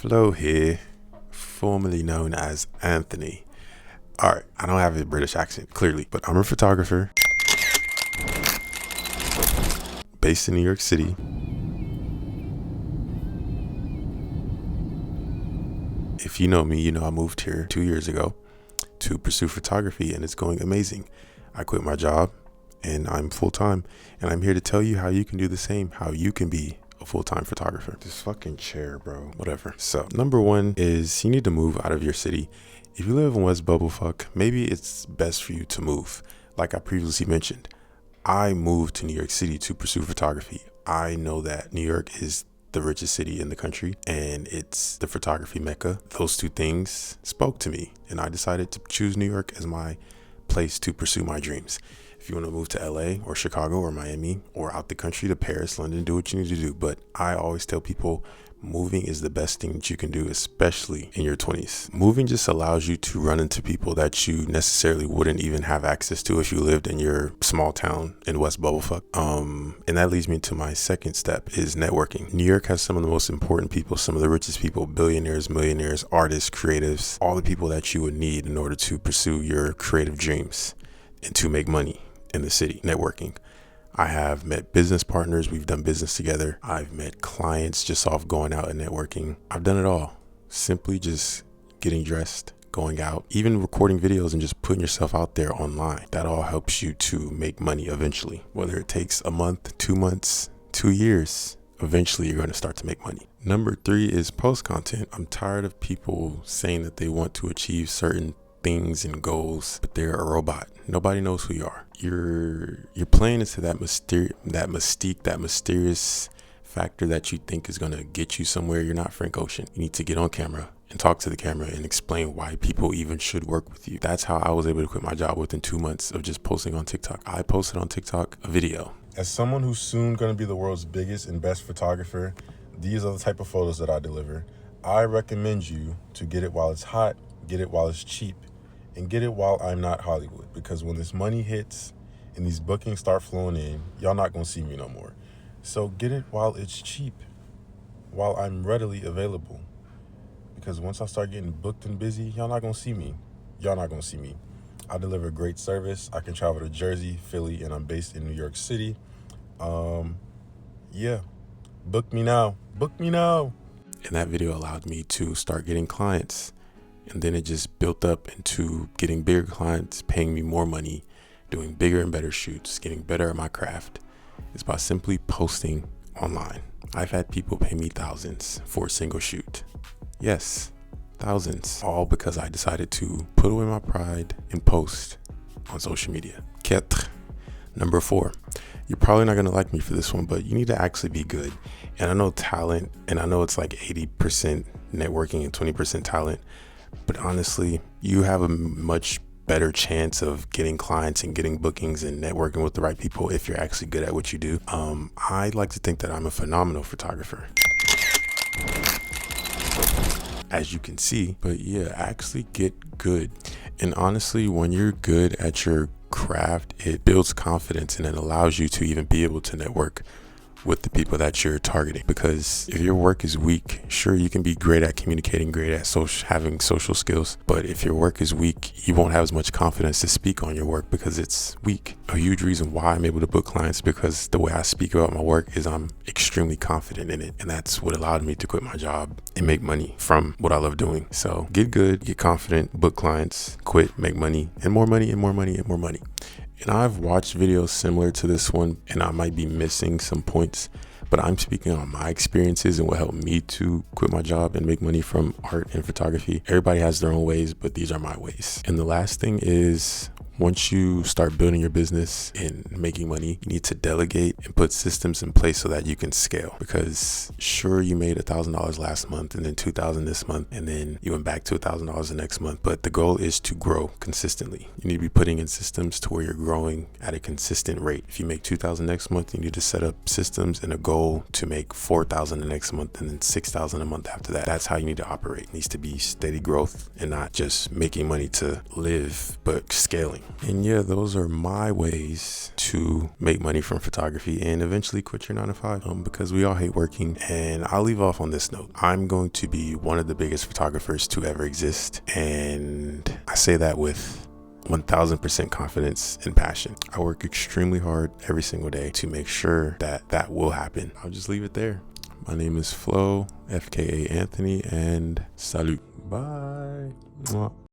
Flo here, formerly known as Anthony. Alright, I don't have a British accent, clearly, but I'm a photographer based in New York City. If you know me, you know I moved here 2 years ago to pursue photography, and it's going amazing. I quit my job and I'm full-time, and I'm here to tell you how you can do the same, how you can be a full-time photographer. This fucking chair, bro. Whatever. So, number one is you need to move out of your city. If you live in West Bubblefuck, maybe it's best for you to move. Like I previously mentioned, I moved to New York City to pursue photography. I know that New York is the richest city in the country and it's the photography mecca. Those two things spoke to me, and I decided to choose New York as my place to pursue my dreams. If you want to move to LA or Chicago or Miami or out the country to Paris, London, do what you need to do. But I always tell people moving is the best thing that you can do, especially in your 20s. Moving just allows you to run into people that you necessarily wouldn't even have access to if you lived in your small town in West Bubblefuck. And that leads me to my second step is networking. New York has some of the most important people, some of the richest people, billionaires, millionaires, artists, creatives, all the people that you would need in order to pursue your creative dreams and to make money in the city. Networking. I have met business partners. We've done business together. I've met clients just off going out and networking. I've done it all. Simply just getting dressed, going out, even recording videos and just putting yourself out there online. That all helps you to make money eventually. Whether it takes a month, 2 months, 2 years, eventually you're going to start to make money. Number 3 is post content. I'm tired of people saying that they want to achieve certain things and goals, but they're a robot. Nobody knows who you are. You're playing into that mystique, that mysterious factor that you think is gonna get you somewhere. You're not Frank Ocean. You need to get on camera and talk to the camera and explain why people even should work with you. That's how I was able to quit my job within 2 months of just posting on TikTok. I posted on TikTok a video. As someone who's soon gonna be the world's biggest and best photographer, these are the type of photos that I deliver. I recommend you to get it while it's hot, get it while it's cheap, and get it while I'm not Hollywood, because when this money hits and these bookings start flowing in, y'all not gonna see me no more. So get it while it's cheap, while I'm readily available, because once I start getting booked and busy, y'all not gonna see me. I deliver great service. I can travel to Jersey, Philly, and I'm based in New York City. Yeah, book me now. And that video allowed me to start getting clients. And then it just built up into getting bigger clients, paying me more money, doing bigger and better shoots, getting better at my craft. It's by simply posting online. I've had people pay me thousands for a single shoot. Yes, thousands. All because I decided to put away my pride and post on social media. Number 4. You're probably not going to like me for this one, but you need to actually be good. And I know talent, and I know it's like 80% networking and 20% talent. But honestly, you have a much better chance of getting clients and getting bookings and networking with the right people if you're actually good at what you do. I like to think that I'm a phenomenal photographer, as you can see. But yeah, actually get good. And honestly, when you're good at your craft, it builds confidence and it allows you to even be able to network with the people that you're targeting. Because if your work is weak, sure, you can be great at communicating, great at having social skills, but if your work is weak, you won't have as much confidence to speak on your work because it's weak. A huge reason why I'm able to book clients, because the way I speak about my work is I'm extremely confident in it, and that's what allowed me to quit my job and make money from what I love doing. So get good, get confident, book clients, quit, make money, and more money, and more money, and more money. And I've watched videos similar to this one, and I might be missing some points, but I'm speaking on my experiences and what helped me to quit my job and make money from art and photography. Everybody has their own ways, but these are my ways. And the last thing is, once you start building your business and making money, you need to delegate and put systems in place so that you can scale. Because sure, you made $1,000 last month and then $2,000 this month, and then you went back to $1,000 the next month. But the goal is to grow consistently. You need to be putting in systems to where you're growing at a consistent rate. If you make $2,000 next month, you need to set up systems and a goal to make $4,000 the next month and then $6,000 a month after that. That's how you need to operate. It needs to be steady growth and not just making money to live, but scaling. And yeah, those are my ways to make money from photography and eventually quit your 9 to 5, because we all hate working. And I'll leave off on this note. I'm going to be one of the biggest photographers to ever exist. And I say that with 1000% confidence and passion. I work extremely hard every single day to make sure that that will happen. I'll just leave it there. My name is Flo, FKA Anthony, and salute. Bye. Mwah.